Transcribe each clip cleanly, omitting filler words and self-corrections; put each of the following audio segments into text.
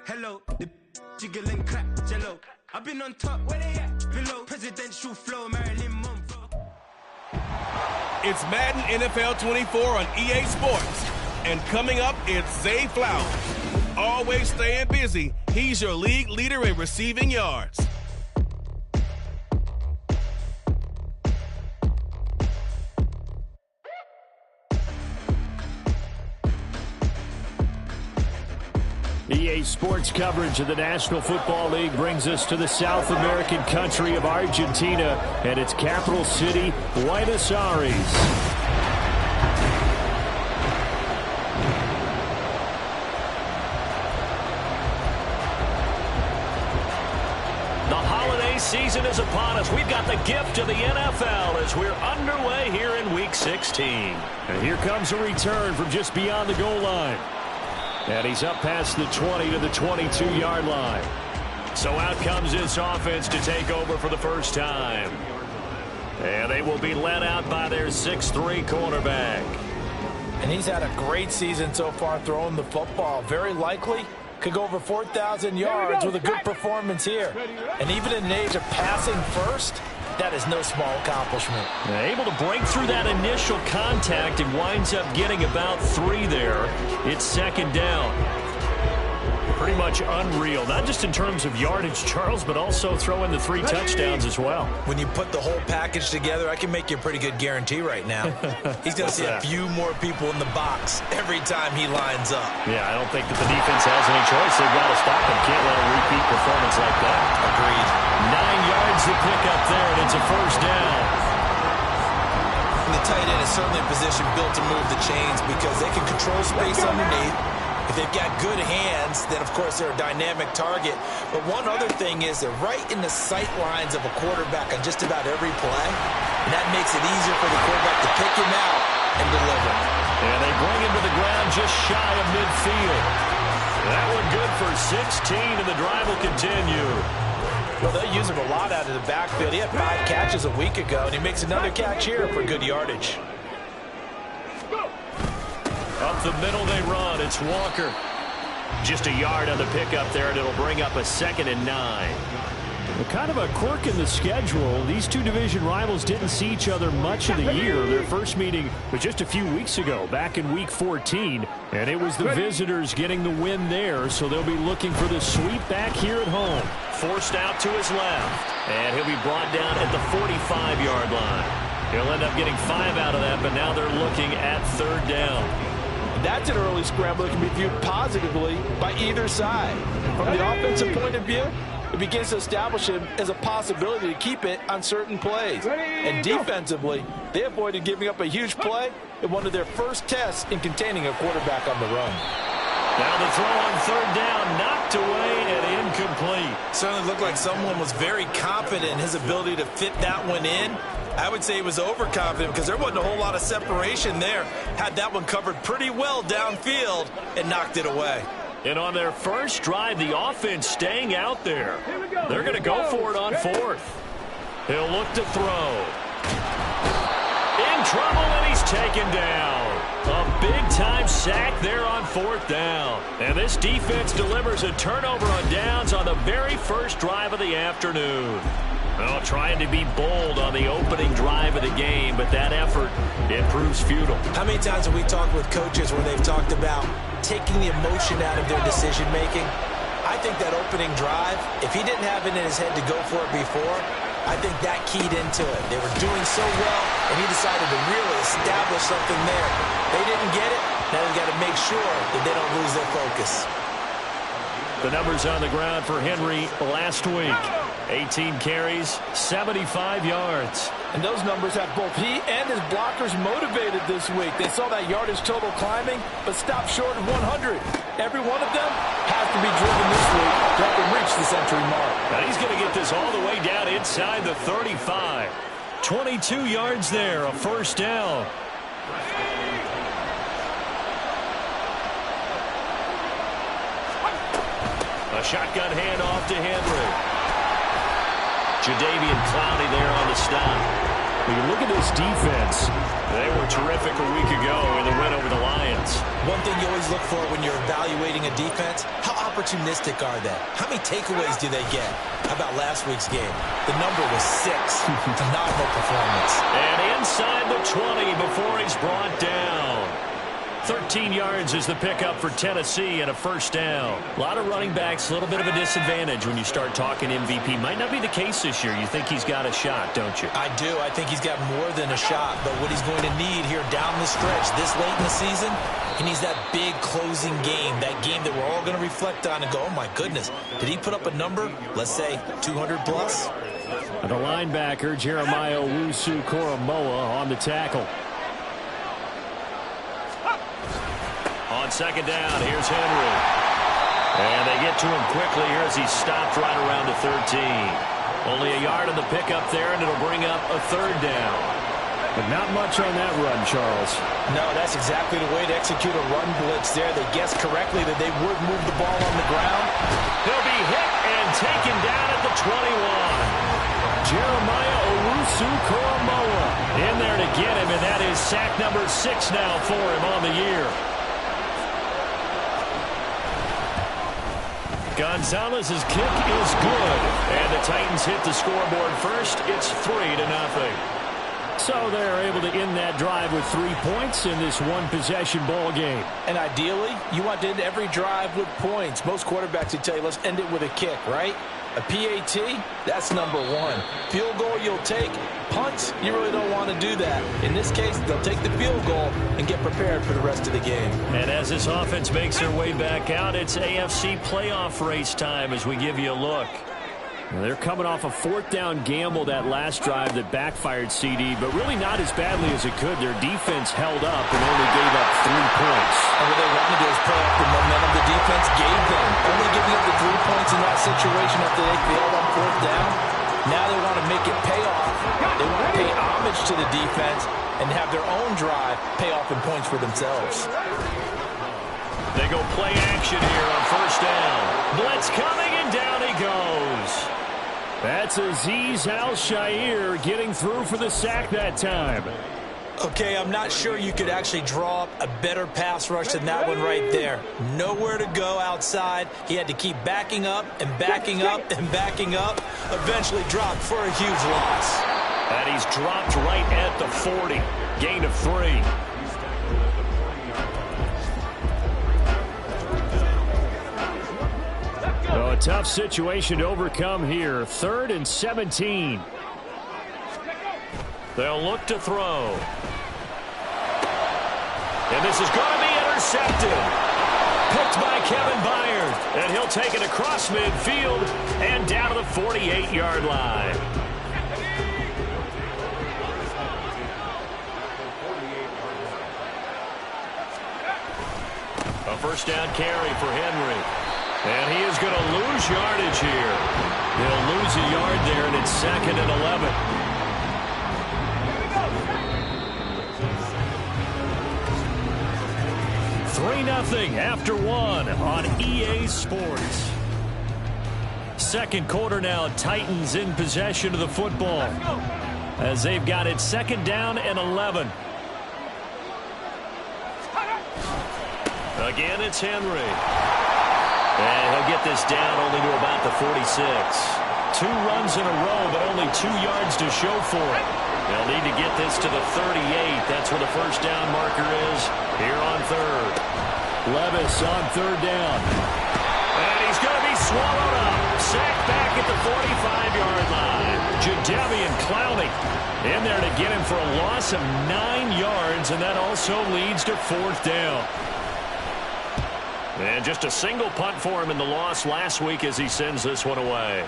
Hello, the jiggle and clap, jello. I've been on top, where they at? Below, presidential flow, Marilyn Monroe. It's Madden NFL 24 on EA Sports. And coming up, it's Zay Flowers. Always staying busy, he's your league leader in receiving yards. EA Sports coverage of the National Football League brings us to the South American country of Argentina and its capital city, Buenos Aires. The holiday season is upon us. We've got the gift of the NFL as we're underway here in Week 16. And here comes a return from just beyond the goal line. And he's up past the 20 to the 22-yard line. So out comes this offense to take over for the first time. And they will be led out by their 6'3" quarterback. And he's had a great season so far throwing the football. Very likely could go over 4,000 yards with a good performance here. And even in an age of passing first, that is no small accomplishment. Able to break through that initial contact and winds up getting about 3 there. It's second down. Pretty much unreal, not just in terms of yardage, Charles, but also throwing the 3 touchdowns as well. When you put the whole package together, I can make you a pretty good guarantee right now. He's going to see a few more people in the box every time he lines up. Yeah, I don't think that the defense has any choice. They've got to stop him. Can't let a repeat performance like that. Agreed. 9 yards to pick up there, and it's a first down. And the tight end is certainly a position built to move the chains because they can control space underneath. If they've got good hands, then, of course, they're a dynamic target. But one other thing is they're right in the sight lines of a quarterback on just about every play. And that makes it easier for the quarterback to pick him out and deliver. And they bring him to the ground just shy of midfield. That one good for 16, and the drive will continue. Well, they use him a lot out of the backfield. He had 5 catches a week ago, and he makes another catch here for good yardage. Up the middle they run. It's Walker. Just a yard on the pickup there, and it'll bring up a 2nd and 9. Well, kind of a quirk in the schedule. These two division rivals didn't see each other much of the year. Their first meeting was just a few weeks ago, back in Week 14. And it was the visitors getting the win there, so they'll be looking for the sweep back here at home. Forced out to his left, and he'll be brought down at the 45-yard line. He'll end up getting 5 out of that, but now they're looking at 3rd down. That's an early scramble that can be viewed positively by either side. From the offensive point of view, it begins to establish him as a possibility to keep it on certain plays. And defensively, they avoided giving up a huge play in one of their first tests in containing a quarterback on the run. Now the throw on 3rd down, knocked away and incomplete. Certainly looked like someone was very confident in his ability to fit that one in. I would say he was overconfident because there wasn't a whole lot of separation there. Had that one covered pretty well downfield and knocked it away. And on their first drive, the offense staying out there. They're going to go for it on 4th. He'll look to throw. In trouble, and he's taken down. A big-time sack there on 4th down. And this defense delivers a turnover on downs on the very first drive of the afternoon. Well, trying to be bold on the opening drive of the game, but that effort, it proves futile. How many times have we talked with coaches where they've talked about taking the emotion out of their decision-making? I think that opening drive, if he didn't have it in his head to go for it before, I think that keyed into it. They were doing so well, and he decided to really establish something there. They didn't get it. Now they've got to make sure that they don't lose their focus. The numbers on the ground for Henry last week. 18 carries, 75 yards. And those numbers have both he and his blockers motivated this week. They saw that yardage total climbing, but stopped short of 100. Every one of them has to be driven this week to help him reach the century mark. Now he's going to get this all the way down inside the 35. 22 yards there, a first down. A shotgun handoff to Henry. Jadeveon Clowney there on the stop. When you look at this defense, They were terrific a week ago in the win over the Lions. One thing you always look for when you're evaluating a defense, how opportunistic are they? How many takeaways do they get? How about last week's game? The number was 6. Phenomenal performance. And inside the 20 before he's brought down. 13 yards is the pickup for Tennessee and a first down. A lot of running backs, a little bit of a disadvantage when you start talking MVP. Might not be the case this year. You think he's got a shot, don't you? I do. I think he's got more than a shot. But what he's going to need here down the stretch this late in the season, he needs that big closing game, that game that we're all going to reflect on and go, oh, my goodness, did he put up a number, let's say, 200 plus? The linebacker, Jeremiah Owusu-Koramoah, on the tackle. On second down, here's Henry. And they get to him quickly here as he's stopped right around the 13. Only a yard on the pickup there, and it'll bring up a third down. But not much on that run, Charles. No, that's exactly the way to execute a run blitz there. They guessed correctly that they would move the ball on the ground. He'll be hit and taken down at the 21. Jeremiah Owusu-Koramoah in there to get him, and that is sack number 6 now for him on the year. Gonzalez's kick is good, and the Titans hit the scoreboard first. It's 3-0. So they're able to end that drive with 3 points in this one-possession ball game. And ideally, you want to end every drive with points. Most quarterbacks would tell you, let's end it with a kick, right? A PAT, that's number 1. Field goal you'll take. Punts, you really don't want to do that. In this case, they'll take the field goal and get prepared for the rest of the game. And as this offense makes their way back out, it's AFC playoff race time as we give you a look. They're coming off a 4th down gamble that last drive that backfired CD, but really not as badly as it could. Their defense held up and only gave up 3 points. And what they wanted to do is play off the momentum the defense gave them. Only giving up the 3 points in that situation after they failed on 4th down. Now they want to make it pay off. They want to pay homage to the defense and have their own drive pay off in points for themselves. They go play action here on first down. Blitz coming, and down he goes. That's Azeez Al-Shaair getting through for the sack that time. Okay, I'm not sure you could actually draw up a better pass rush than that one right there. Nowhere to go outside. He had to keep backing up and backing up and backing up. Eventually dropped for a huge loss. And he's dropped right at the 40. Gain of 3. So a tough situation to overcome here. 3rd and 17. They'll look to throw. And this is going to be intercepted. Picked by Kevin Byard. And he'll take it across midfield and down to the 48-yard line. A first down carry for Henry. And he is going to lose yardage here. He'll lose a yard there, and it's 2nd and 11. 3-0 after 1 on EA Sports. Second quarter now, Titans in possession of the football as they've got it 2nd down and 11. Again, it's Henry. And he'll get this down only to about the 46. 2 runs in a row, but only 2 yards to show for it. They'll need to get this to the 38. That's where the first down marker is here on 3rd. Levis on 3rd down. And he's going to be swallowed up. Sacked back at the 45-yard line. Jadeveon Clowney in there to get him for a loss of 9 yards, and that also leads to 4th down. And just a single punt for him in the loss last week as he sends this one away.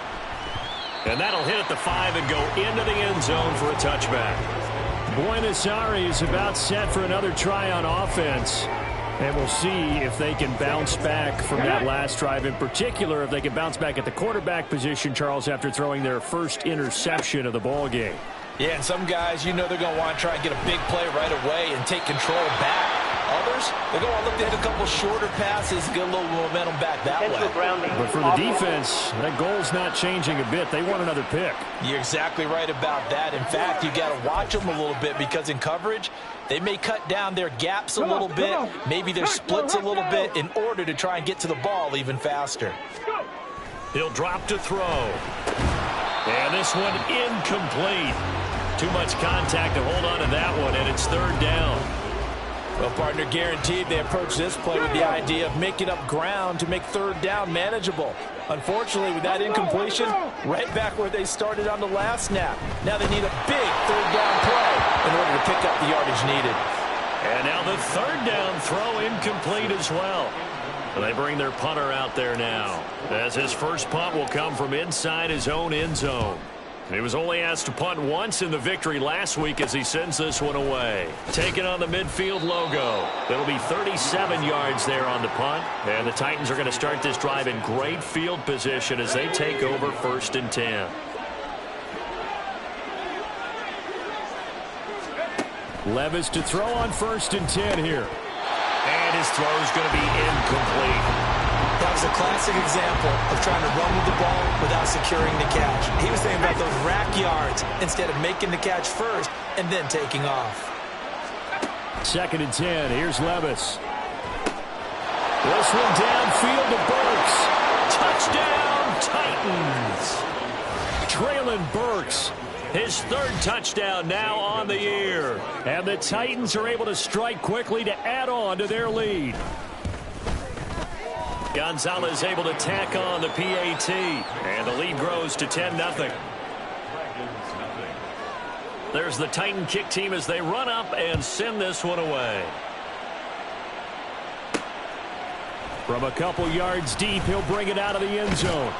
And that'll hit at the 5 and go into the end zone for a touchback. Buenos Aires about set for another try on offense. And we'll see if they can bounce back from that last drive. In particular, if they can bounce back at the quarterback position, Charles, after throwing their first interception of the ball game. Yeah, and some guys, you know they're going to want to try and get a big play right away and take control back. Others, they go and look to hit a couple shorter passes, get a little momentum back that way. But for the defense, that goal's not changing a bit. They want another pick. You're exactly right about that. In fact, you got to watch them a little bit because in coverage, they may cut down their gaps a little bit, maybe their splits a little bit in order to try and get to the ball even faster. He'll drop to throw. And this one incomplete. Too much contact to hold on to that one, and it's third down. Well, partner, guaranteed they approach this play with the idea of making up ground to make third down manageable. Unfortunately, with that incompletion, right back where they started on the last snap. Now they need a big third down play in order to pick up the yardage needed. And now the third down throw incomplete as well. And they bring their punter out there now, as his first punt will come from inside his own end zone. He was only asked to punt once in the victory last week as he sends this one away. Taking on the midfield logo. It'll be 37 yards there on the punt. And the Titans are going to start this drive in great field position as they take over 1st and 10. Levis to throw on 1st and 10 here. And his throw is going to be incomplete. That was a classic example of trying to run with the ball without securing the catch. He was thinking about those rack yards instead of making the catch first and then taking off. 2nd and 10. Here's Levis. This one downfield to Burks. Touchdown, Titans. Traylon Burks. His 3rd touchdown now on the year. And the Titans are able to strike quickly to add on to their lead. Gonzalez able to tack on the PAT. And the lead grows to 10-0. There's the Titan kick team as they run up and send this one away. From a couple yards deep, he'll bring it out of the end zone.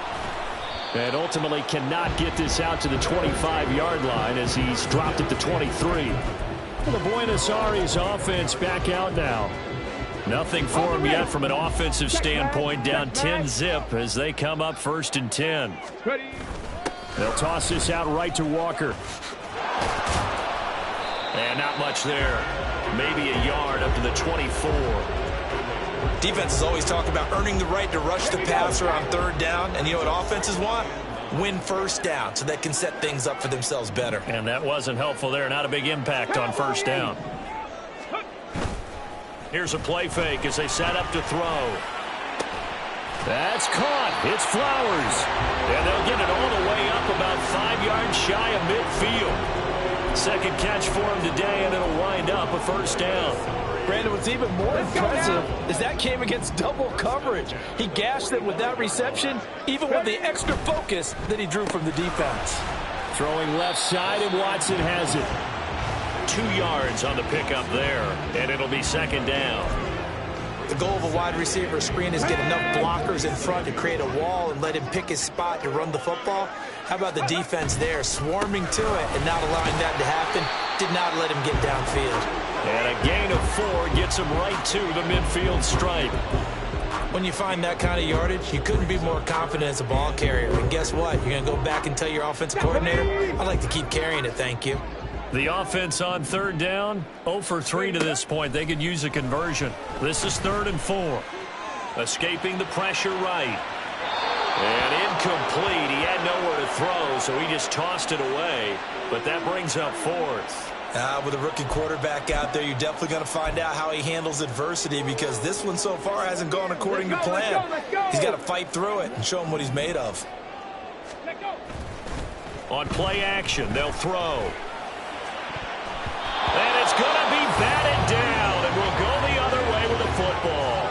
And ultimately cannot get this out to the 25-yard line as he's dropped it to 23. And the Buenos Aires offense back out now. Nothing for him yet from an offensive standpoint, down 10-zip as they come up 1st and 10. They'll toss this out right to Walker. And not much there. Maybe a yard up to the 24. Defenses always talk about earning the right to rush the passer on 3rd down. And you know what offenses want? Win 1st down so they can set things up for themselves better. And that wasn't helpful there. Not a big impact on 1st down. Here's a play fake as they set up to throw. That's caught. It's Flowers. And they'll get it all the way up about 5 yards shy of midfield. 2nd catch for him today, and it'll wind up a 1st down. Brandon, what's even more impressive is that came against double coverage. He gashed them with that reception, even with the extra focus that he drew from the defense. Throwing left side, and Watson has it. 2 yards on the pickup there, and it'll be 2nd down. The goal of a wide receiver screen is get enough blockers in front to create a wall and let him pick his spot to run the football. How about the defense there, swarming to it and not allowing that to happen? Did not let him get downfield. And a gain of 4 gets him right to the midfield stripe. When you find that kind of yardage, you couldn't be more confident as a ball carrier. And guess what? You're going to go back and tell your offensive coordinator, I'd like to keep carrying it, thank you. The offense on 3rd down, 0 for 3 to this point. They could use a conversion. This is 3rd and 4. Escaping the pressure right. And incomplete. He had nowhere to throw, so he just tossed it away. But that brings up 4th. With a rookie quarterback out there, you're definitely going to find out how he handles adversity because this one so far hasn't gone according to plan. He's got to fight through it and show him what he's made of. On play action, they'll throw. And it's going to be batted down, and we'll go the other way with the football.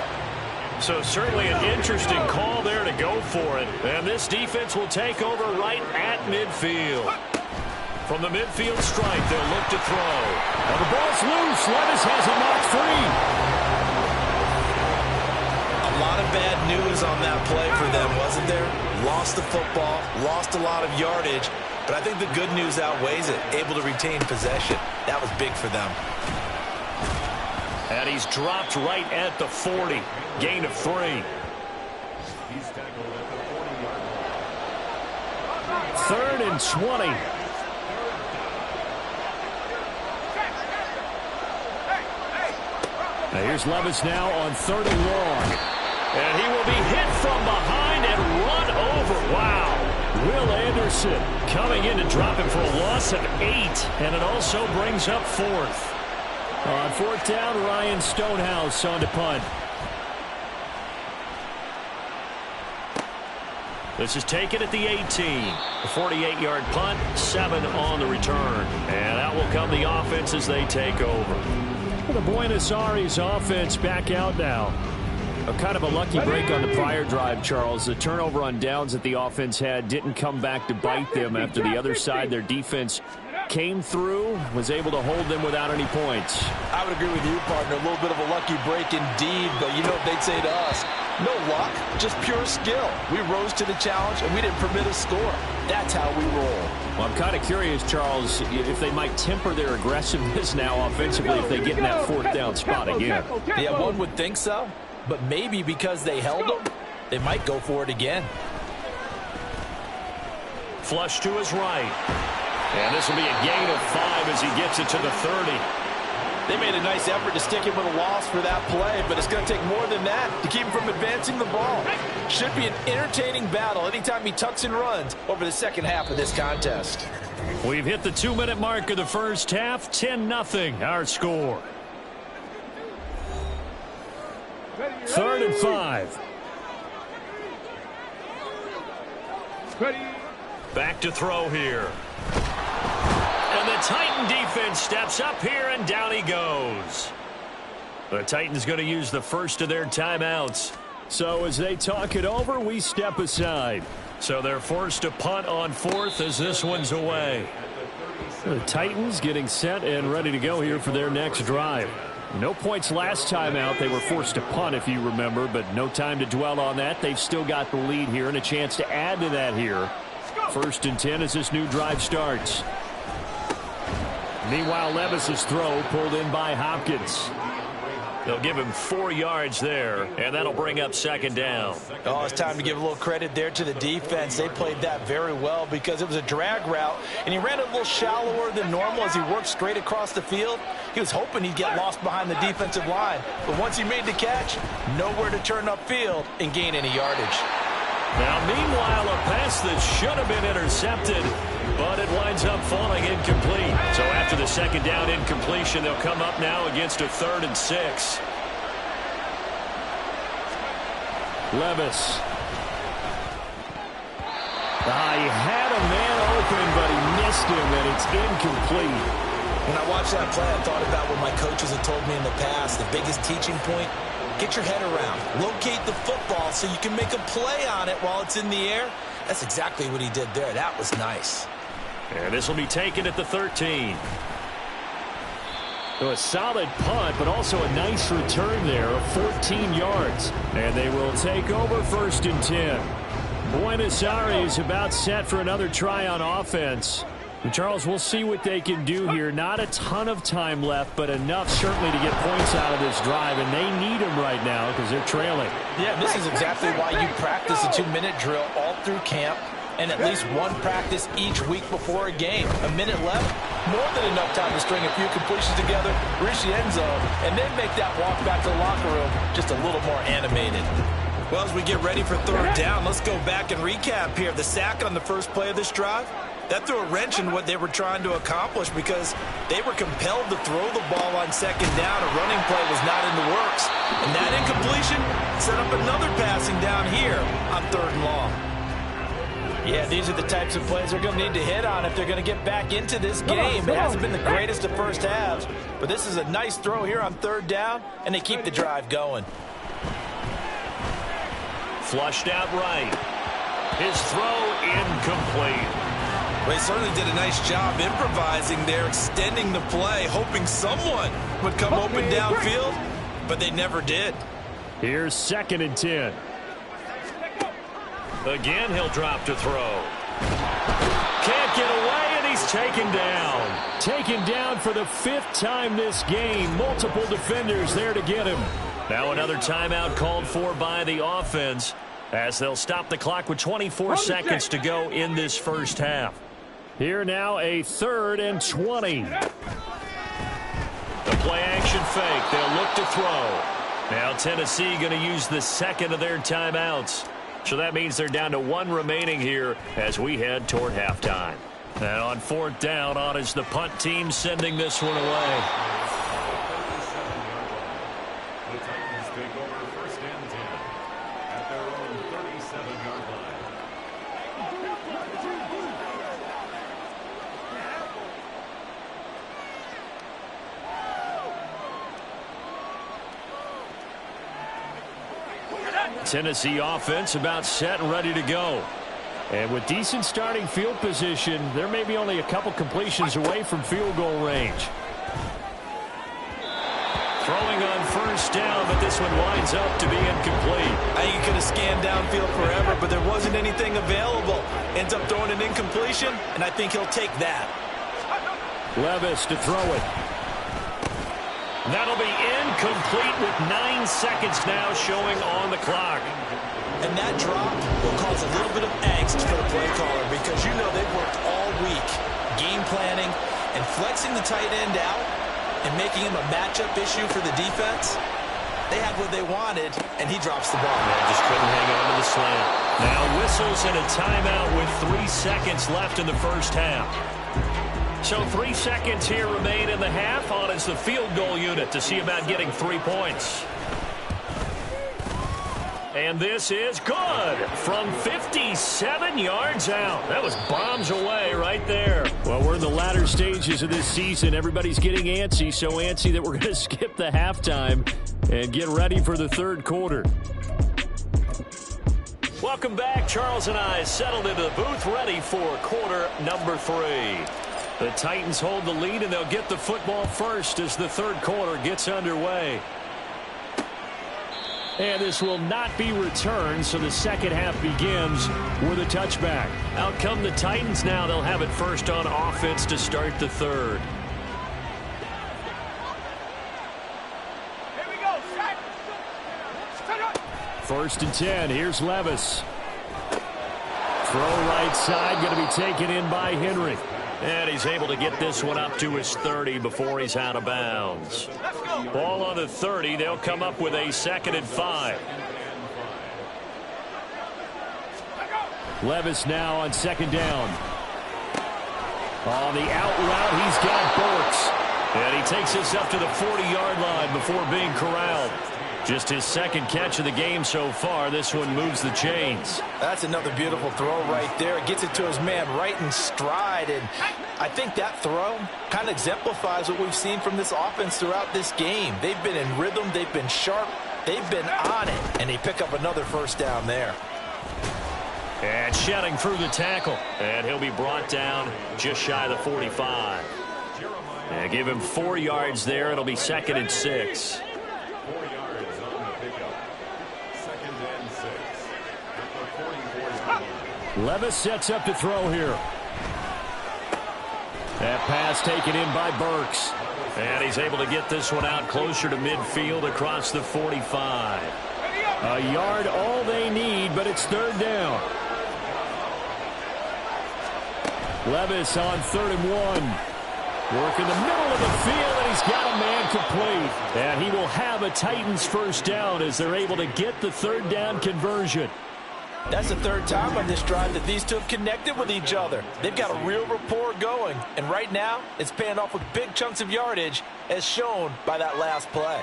So certainly an interesting call there to go for it. And this defense will take over right at midfield. From the midfield stripe, they'll look to throw. And the ball's loose. Levis has it knocked free. A lot of bad news on that play for them, wasn't there? Lost the football, lost a lot of yardage. But I think the good news outweighs it. Able to retain possession. That was big for them. And he's dropped right at the 40. Gain of 3. 3rd and 20. Now here's Levis now on 3rd and long. And he will be hit from behind and run over. Wow. Will Anderson coming in to drop him for a loss of 8. And it also brings up 4th. On 4th down, Ryan Stonehouse on to punt. This is taken at the 18. A 48-yard punt, 7 on the return. And out will come the offense as they take over. The Buenos Aires offense back out now. A kind of a lucky break on the prior drive, Charles. The turnover on downs that the offense had didn't come back to bite them after the other side. Their defense came through, was able to hold them without any points. I would agree with you, partner. A little bit of a lucky break indeed, but you know what they'd say to us? No luck, just pure skill. We rose to the challenge, and we didn't permit a score. That's how we roll. Well, I'm kind of curious, Charles, if they might temper their aggressiveness now offensively if they get in that 4th down spot again. Yeah, one would think so, but maybe because they held them, they might go for it again. Flush to his right. And this will be a gain of 5 as he gets it to the 30. They made a nice effort to stick him with a loss for that play, but it's going to take more than that to keep him from advancing the ball. Should be an entertaining battle anytime he tucks and runs over the second half of this contest. We've hit the 2-minute mark of the first half. 10-0 our score. 3rd and 5. Back to throw here. And the Titan defense steps up here, and down he goes. The Titans going to use the first of their timeouts. So as they talk it over, we step aside. So they're forced to punt on 4th as this one's away. The Titans getting set and ready to go here for their next drive. No points last time out. They were forced to punt, if you remember, but no time to dwell on that. They've still got the lead here and a chance to add to that here. 1st and 10 as this new drive starts. Meanwhile, Levis's throw pulled in by Hopkins. They'll give him 4 yards there, and that'll bring up 2nd down. Oh, it's time to give a little credit there to the defense. They played that very well because it was a drag route, and he ran a little shallower than normal as he worked straight across the field. He was hoping he'd get lost behind the defensive line, but once he made the catch, nowhere to turn upfield and gain any yardage. Now, meanwhile, a pass that should have been intercepted, but it winds up falling incomplete. So after the 2nd down incompletion, they'll come up now against a 3rd and 6. Levis. He had a man open, but he missed him, and it's incomplete. When I watched that play, I thought about what my coaches had told me in the past. The biggest teaching point: get your head around. Locate the football so you can make a play on it while it's in the air. That's exactly what he did there. That was nice. And this will be taken at the 13. So a solid punt, but also a nice return there of 14 yards. And they will take over 1st and 10. Buenos Aires about set for another try on offense. And Charles, we'll see what they can do here. Not a ton of time left, but enough certainly to get points out of this drive, and they need them right now because they're trailing. Yeah, this is exactly why you practice a 2-minute drill all through camp and at least one practice each week before a game. A minute left, more than enough time to string a few completions together, reach the end zone, and then make that walk back to the locker room just a little more animated. Well, as we get ready for 3rd down, let's go back and recap here. The sack on the first play of this drive, that threw a wrench in what they were trying to accomplish because they were compelled to throw the ball on 2nd down. A running play was not in the works. And that incompletion set up another passing down here on 3rd and long. Yeah, these are the types of plays they're going to need to hit on if they're going to get back into this game. It hasn't been the greatest of first halves, but this is a nice throw here on 3rd down, and they keep the drive going. Flushed out right. His throw incomplete. Well, he certainly did a nice job improvising there, extending the play, hoping someone would come open downfield, but they never did. Here's 2nd and 10. Again, he'll drop to throw. Can't get away, and he's taken down. Taken down for the 5th time this game. Multiple defenders there to get him. Now another timeout called for by the offense as they'll stop the clock with 24 seconds to go in this first half. Here now a 3rd and 20. The play action fake. They'll look to throw. Now Tennessee going to use the second of their timeouts. So that means they're down to one remaining here as we head toward halftime. And on fourth down, on is the punt team sending this one away. The Titans take over first and 10 at their own 37-yard line. Tennessee offense about set and ready to go. And with decent starting field position, there may be only a couple completions away from field goal range. Throwing on first down, but this one winds up to be incomplete. I think he could have scanned downfield forever, but there wasn't anything available. Ends up throwing an incompletion, and I think he'll take that. Levis to throw it. That'll be incomplete with 9 seconds now showing on the clock. And that drop will cause a little bit of angst for the play caller because you know they've worked all week game planning and flexing the tight end out and making him a matchup issue for the defense. They had what they wanted, and he drops the ball. Man, just couldn't hang on to the slant. Now whistles and a timeout with 3 seconds left in the first half. So 3 seconds here remain in the half. On is the field goal unit to see about getting 3 points. And this is good from 57 yards out. That was bombs away right there. Well, we're in the latter stages of this season. Everybody's getting antsy, so antsy that we're going to skip the halftime and get ready for the third quarter. Welcome back. Charles and I settled into the booth ready for quarter number 3. The Titans hold the lead, and they'll get the football first as the third quarter gets underway. And this will not be returned, so the second half begins with a touchback. Out come the Titans now. They'll have it first on offense to start the third. Here we go, set. First and 10. Here's Levis. Throw right side, going to be taken in by Henry. And he's able to get this one up to his 30 before he's out of bounds. Ball on the 30. They'll come up with a 2nd and 5. Levis now on 2nd down. On the out route, he's got Burks. And he takes this up to the 40-yard line before being corralled. Just his 2nd catch of the game so far. This one moves the chains. That's another beautiful throw right there. It gets it to his man right in stride. And I think that throw kind of exemplifies what we've seen from this offense throughout this game. They've been in rhythm. They've been sharp. They've been on it. And they pick up another first down there. And shedding through the tackle. And he'll be brought down just shy of the 45. And give him 4 yards there. It'll be 2nd and 6. 4 yards on the pickup. 2nd and 6. At the 44-yard line. Levis sets up to throw here. That pass taken in by Burks. And he's able to get this one out closer to midfield across the 45. A yard all they need, but it's 3rd down. Levis on 3rd and 1. Work in the middle of the field, and he's got a man complete. And he will have a Titans first down as they're able to get the 3rd down conversion. That's the 3rd time on this drive that these two have connected with each other. They've got a real rapport going. And right now, it's paying off with big chunks of yardage, as shown by that last play.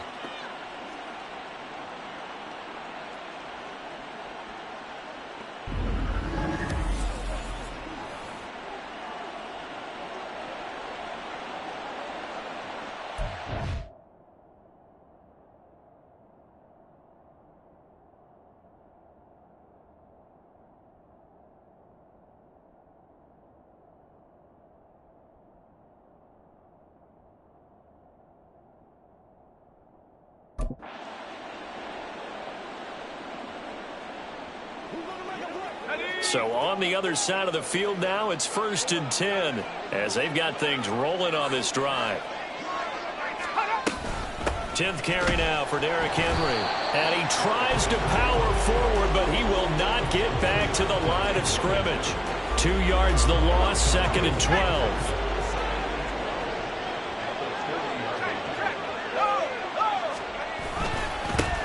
So on the other side of the field now, it's 1st and 10 as they've got things rolling on this drive. 10th carry now for Derrick Henry. And he tries to power forward, but he will not get back to the line of scrimmage. 2 yards the loss, 2nd and 12.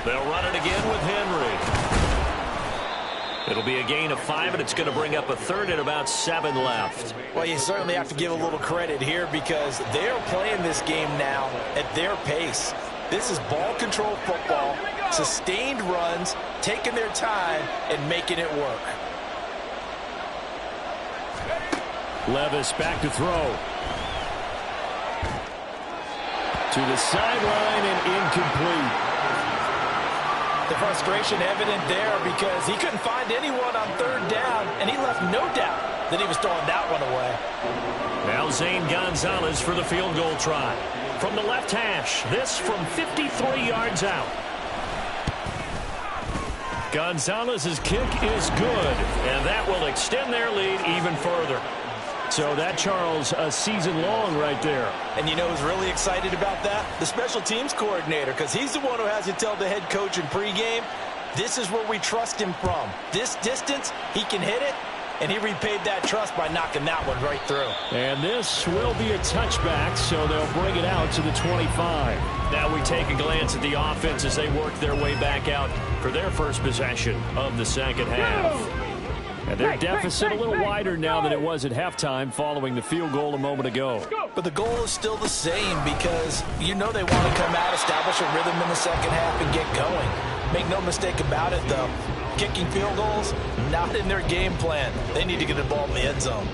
They'll run it again with Henry. It'll be a gain of 5, and it's going to bring up a third and about 7 left. Well, you certainly have to give a little credit here because they're playing this game now at their pace. This is ball control football, sustained runs, taking their time, and making it work. Levis back to throw. To the sideline and incomplete. The frustration evident there because he couldn't find anyone on third down, and he left no doubt that he was throwing that one away. Now Zane Gonzalez for the field goal try. From the left hash, this from 53 yards out. Gonzalez's kick is good, and that will extend their lead even further. So that, Charles, a season long right there. And you know who's really excited about that? The special teams coordinator, because he's the one who has to tell the head coach in pregame, this is where we trust him from. This distance, he can hit it, and he repaid that trust by knocking that one right through. And this will be a touchback, so they'll bring it out to the 25. Now we take a glance at the offense as they work their way back out for their first possession of the second half. And their deficit a little wider now than it was at halftime following the field goal a moment ago. But the goal is still the same because you know they want to come out, establish a rhythm in the second half, and get going. Make no mistake about it, though. Kicking field goals, not in their game plan. They need to get the ball in the end zone.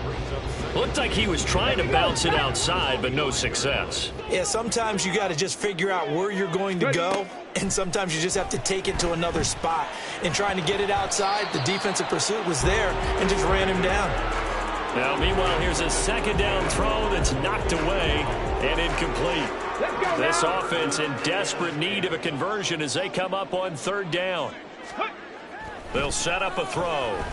Looked like he was trying to bounce it outside, but no success. Yeah, sometimes you got to just figure out where you're going to go, and sometimes you just have to take it to another spot. In trying to get it outside, the defensive pursuit was there and just ran him down. Now, meanwhile, here's a second down throw that's knocked away and incomplete. This offense in desperate need of a conversion as they come up on third down. They'll set up a throw.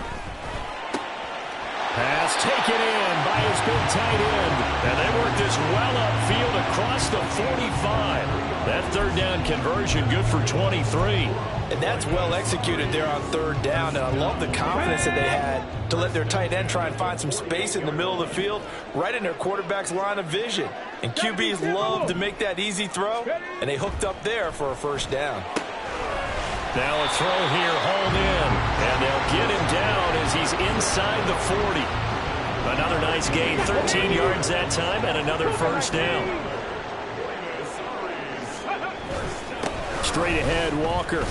Pass taken in by his big tight end. And they work this well upfield across the 45. That third down conversion good for 23. And that's well executed there on third down. And I love the confidence that they had to let their tight end try and find some space in the middle of the field, right in their quarterback's line of vision. And QBs love to make that easy throw, and they hooked up there for a first down. Now a throw here, hauled in, and they'll get him down as he's inside the 40. Another nice gain, 13 yards that time, and another first down. Straight ahead, Walker.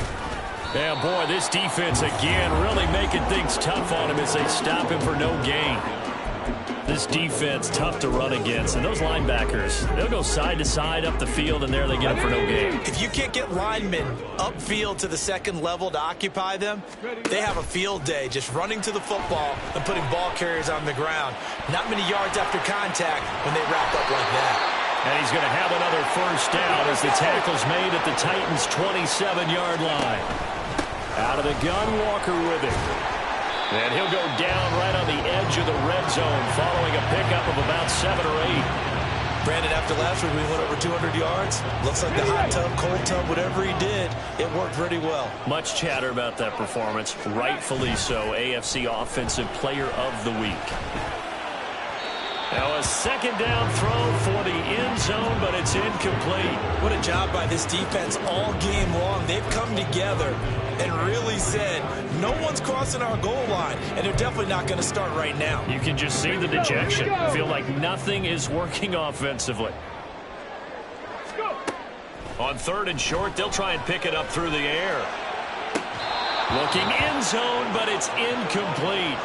Yeah, boy, this defense again really making things tough on him as they stop him for no gain. This defense tough to run against, and those linebackers, they'll go side to side up the field, and there they get him for no gain. If you can't get linemen upfield to the second level to occupy them, they have a field day just running to the football and putting ball carriers on the ground. Not many yards after contact when they wrap up like that. And he's going to have another first down as the tackle's made at the Titans' 27-yard line. Out of the gun, Walker with it. And he'll go down right on the edge of the red zone following a pickup of about 7 or 8. Brandon, after last week we went over 200 yards. Looks like the hot tub, cold tub, whatever he did, it worked pretty well. Much chatter about that performance. Rightfully so. AFC Offensive Player of the Week. Now a second down throw for the end zone, but it's incomplete. What a job by this defense all game long. They've come together and really said, no one's crossing our goal line, and they're definitely not going to start right now. You can just see the dejection. Feel like nothing is working offensively. On third and short, they'll try and pick it up through the air. Looking end zone, but it's incomplete.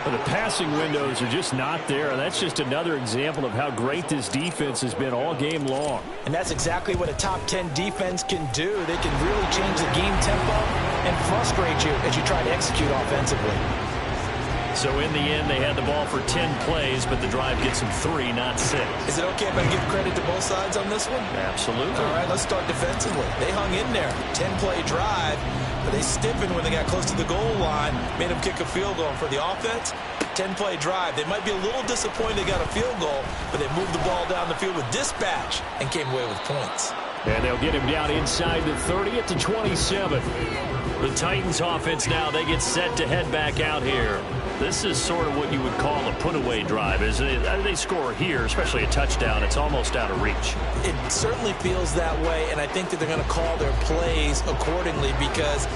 The passing windows are just not there, and that's just another example of how great this defense has been all game long. And that's exactly what a top 10 defense can do. They can really change the game tempo and frustrate you as you try to execute offensively. So in the end, they had the ball for 10 plays, but the drive gets them 3, not 6. Is it okay if I give credit to both sides on this one? Absolutely. All right, let's start defensively. They hung in there. 10-play drive. But they stiffened when they got close to the goal line, made them kick a field goal. And for the offense, 10-play drive. They might be a little disappointed they got a field goal, but they moved the ball down the field with dispatch and came away with points. And they'll get him down inside the 30 at the 27. The Titans offense now, they get set to head back out here. This is sort of what you would call a put-away drive. As they score here, especially a touchdown, it's almost out of reach. It certainly feels that way, and I think that they're going to call their plays accordingly, because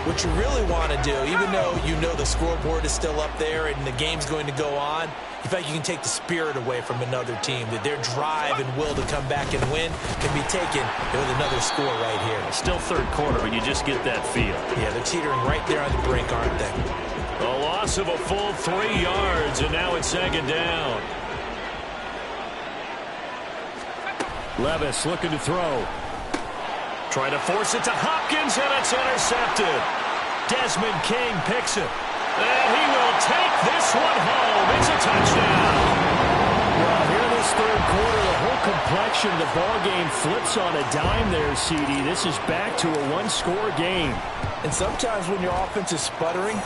what you really want to do, even though you know the scoreboard is still up there and the game's going to go on, in fact, you can take the spirit away from another team, that their drive and will to come back and win can be taken with another score right here. Still third quarter, but you just get that feel. Yeah, they're teetering right there on the brink, aren't they? A loss of a full 3 yards, and now it's second down. Levis looking to throw. Trying to force it to Hopkins, and it's intercepted. Desmond King picks it. And he will take this one home. It's a touchdown. Well, here in this third quarter, the whole complexion of the ball game flips on a dime there, CD. This is back to a one-score game. And sometimes when your offense is sputtering,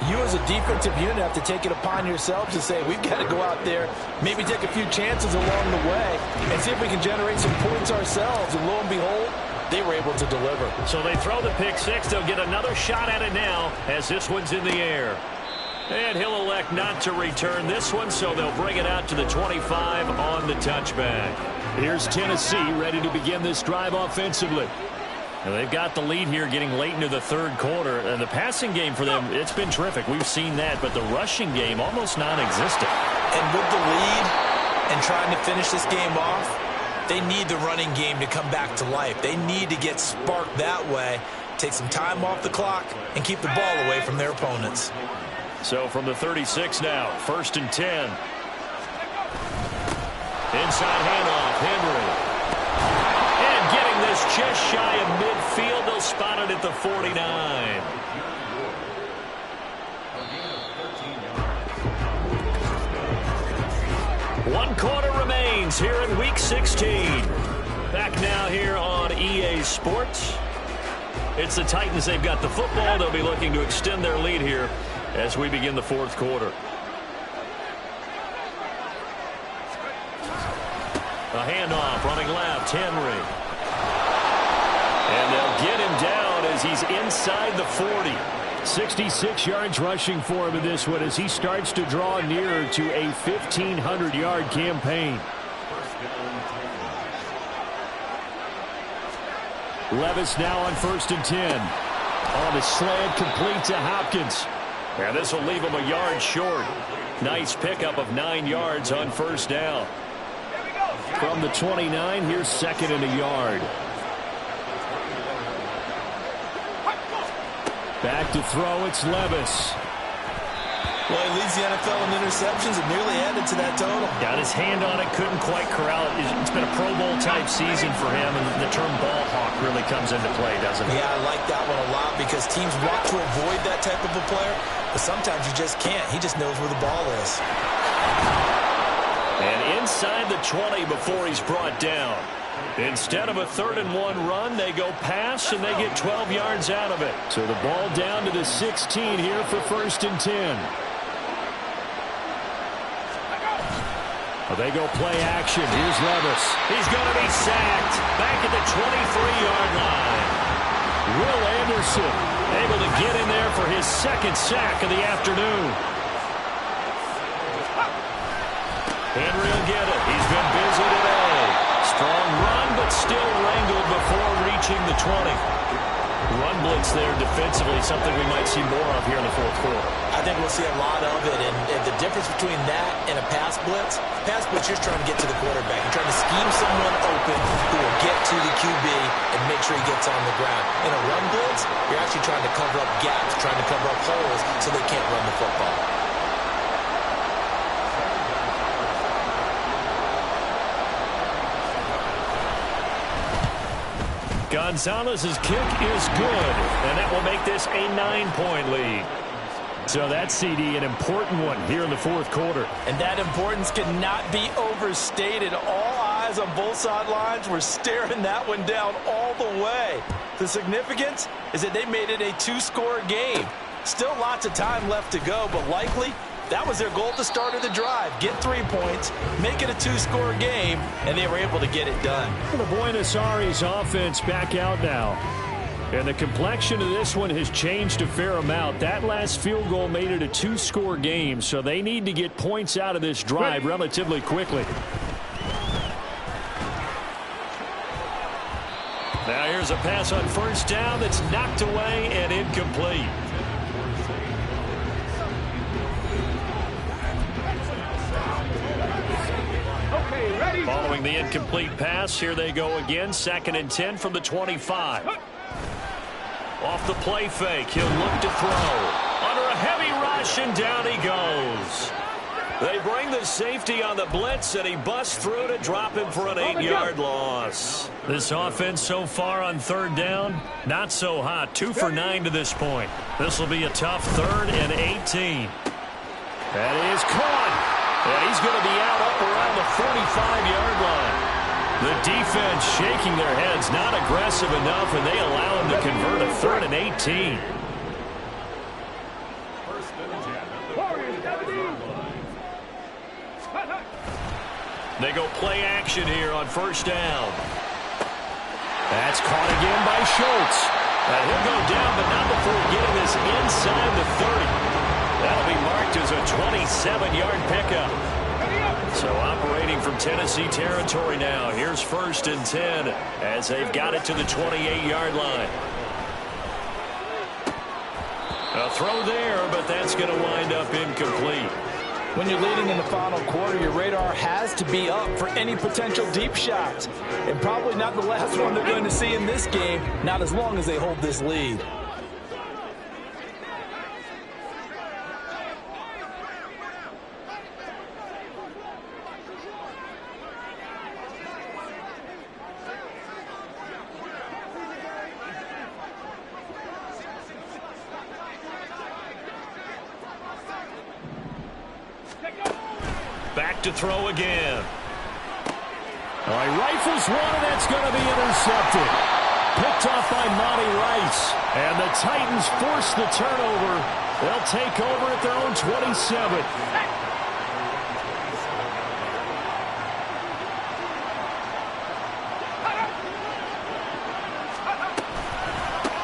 you as a defensive unit have to take it upon yourselves to say, we've got to go out there, maybe take a few chances along the way, and see if we can generate some points ourselves. And lo and behold, they were able to deliver. So they throw the pick six. They'll get another shot at it now as this one's in the air. And he'll elect not to return this one, so they'll bring it out to the 25 on the touchback. Here's Tennessee ready to begin this drive offensively. Now they've got the lead here getting late into the third quarter. And the passing game for them, it's been terrific. We've seen that, but the rushing game almost non-existent. And with the lead and trying to finish this game off, they need the running game to come back to life. They need to get sparked that way, take some time off the clock, and keep the ball away from their opponents. So from the 36 now, 1st and 10. Inside handoff, Henry. And getting this just shy of midfield, they'll spot it at the 49. One quarter remains here in Week 16. Back now here on EA Sports. It's the Titans. They've got the football. They'll be looking to extend their lead here as we begin the fourth quarter. A handoff, running left, Henry. And they'll get him down as he's inside the 40. 66 yards rushing for him in this one as he starts to draw nearer to a 1,500-yard campaign. Levis now on 1st and 10. On the slant, complete to Hopkins. And this will leave him a yard short. Nice pickup of 9 yards on 1st down. From the 29, here's 2nd and a yard. Back to throw, it's Levis. Well, he leads the NFL in interceptions and nearly added to that total. Got his hand on it, couldn't quite corral it. It's been a Pro Bowl-type season for him, and the term ball hawk really comes into play, doesn't it? Yeah, I like that one a lot because teams want to avoid that type of a player, but sometimes you just can't. He just knows where the ball is. And inside the 20 before he's brought down. Instead of a 3rd and 1 run, they go pass, and they get 12 yards out of it. So the ball down to the 16 here for 1st and 10. Well, they go play action. Here's Levis. He's going to be sacked back at the 23-yard line. Will Anderson able to get in there for his 2nd sack of the afternoon. Henry will get it. He's been busy today. Strong run, but still wrangled before reaching the 20. Run blitz there defensively, something we might see more of here in the fourth quarter. I think we'll see a lot of it, and the difference between that and a pass blitz, you're trying to get to the quarterback. You're trying to scheme someone open who will get to the QB and make sure he gets on the ground. In a run blitz, you're actually trying to cover up gaps, trying to cover up holes so they can't run the football. Gonzalez's kick is good, and that will make this a 9-point lead. So that's, CD, an important one here in the fourth quarter. And that importance cannot be overstated. All eyes on both sidelines were staring that one down all the way. The significance is that they made it a 2-score game. Still lots of time left to go, but likely that was their goal at the start of the drive. Get 3 points, make it a 2-score game, and they were able to get it done. The Buenos Aires offense back out now. And the complexion of this one has changed a fair amount. That last field goal made it a 2-score game, so they need to get points out of this drive relatively quickly. Now here's a pass on first down that's knocked away and incomplete. Following the incomplete pass, here they go again. 2nd and 10 from the 25. Off the play fake, he'll look to throw. Under a heavy rush, and down he goes. They bring the safety on the blitz, and he busts through to drop him for an 8-yard loss. This offense so far on 3rd down, not so hot. 2 for 9 to this point. This will be a tough 3rd and 18. That is caught. And he's going to be out up around the 45-yard line. The defense shaking their heads, not aggressive enough, and they allow him to convert a 3rd and 18. They go play action here on first down. That's caught again by Schultz. And he'll go down, but not before getting this inside the 30. That'll be marked as a 27-yard pickup. So operating from Tennessee territory now. Here's 1st and 10 as they've got it to the 28-yard line. A throw there, but that's going to wind up incomplete. When you're leading in the final quarter, your radar has to be up for any potential deep shots. And probably not the last one they're going to see in this game, not as long as they hold this lead. Back to throw again. All right, rifles one, and that's going to be intercepted. Picked off by Monty Rice. And the Titans force the turnover. They'll take over at their own 27.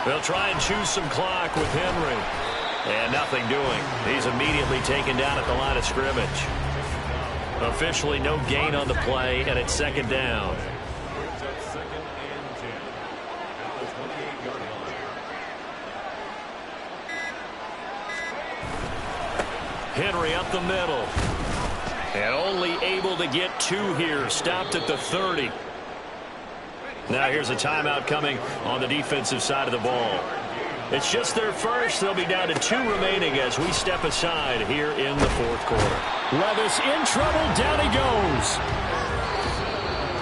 They'll try and choose some clock with Henry. And nothing doing. He's immediately taken down at the line of scrimmage. Officially no gain on the play, and it's 2nd down. Henry up the middle. And only able to get 2 here. Stopped at the 30. Now here's a timeout coming on the defensive side of the ball. It's just their first. They'll be down to 2 remaining as we step aside here in the 4th quarter. Levis in trouble. Down he goes.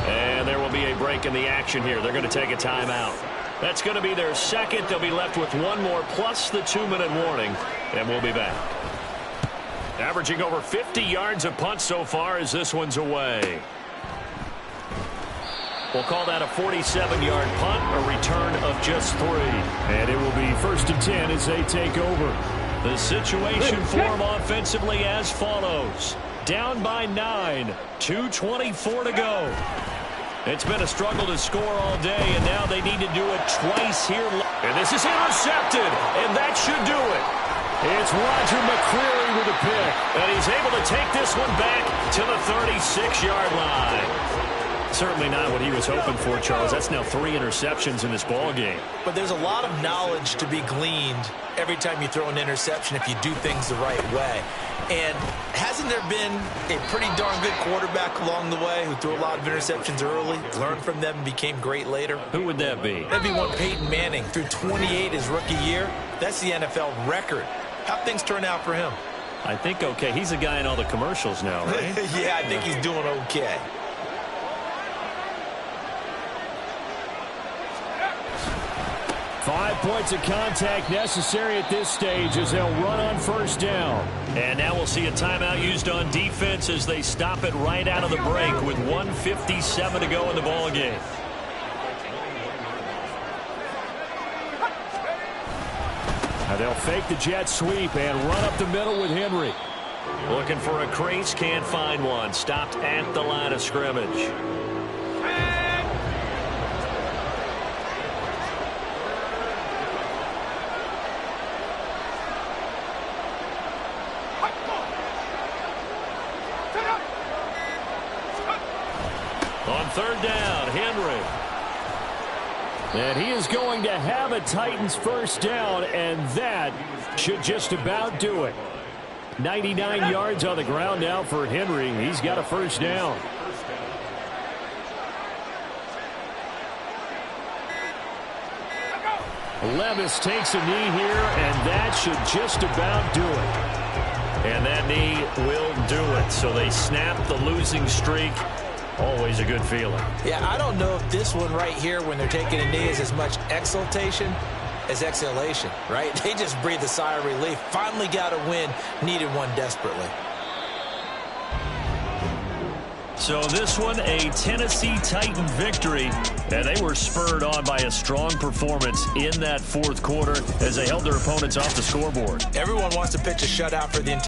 And there will be a break in the action here. They're going to take a timeout. That's going to be their 2nd. They'll be left with 1 more plus the 2-minute warning. And we'll be back. Averaging over 50 yards a punt so far as this one's away. We'll call that a 47-yard punt, a return of just 3. And it will be 1st and 10 as they take over. The situation for them offensively as follows. Down by 9, 2:24 to go. It's been a struggle to score all day, and now they need to do it twice here. And this is intercepted, and that should do it. It's Roger McCreary with a pick, and he's able to take this one back to the 36-yard line. Certainly not what he was hoping for, Charles. That's now 3 interceptions in this ball game. But there's a lot of knowledge to be gleaned every time you throw an interception if you do things the right way. And hasn't there been a pretty darn good quarterback along the way who threw a lot of interceptions early, learned from them, and became great later? Who would that be? That'd be one Peyton Manning. Threw 28 his rookie year. That's the NFL record. How'd things turn out for him? I think okay. He's a guy in all the commercials now, right? Yeah, I think he's doing okay. Five points of contact necessary at this stage as they'll run on first down. And now we'll see a timeout used on defense as they stop it right out of the break with 1:57 to go in the ball game. Now they'll fake the jet sweep and run up the middle with Henry. Looking for a crease, can't find one. Stopped at the line of scrimmage. third down, Henry. And he is going to have a Titans first down, and that should just about do it. 99 yards on the ground now for Henry. He's got a first down. Levis takes a knee here, and that should just about do it. And that knee will do it. So they snap the losing streak. Always a good feeling. Yeah, I don't know if this one right here, when they're taking a knee, is as much exultation as exhalation, right? They just breathe a sigh of relief. Finally got a win. Needed one desperately. So this one, a Tennessee Titan victory. And they were spurred on by a strong performance in that fourth quarter as they held their opponents off the scoreboard. Everyone wants to pitch a shutout for the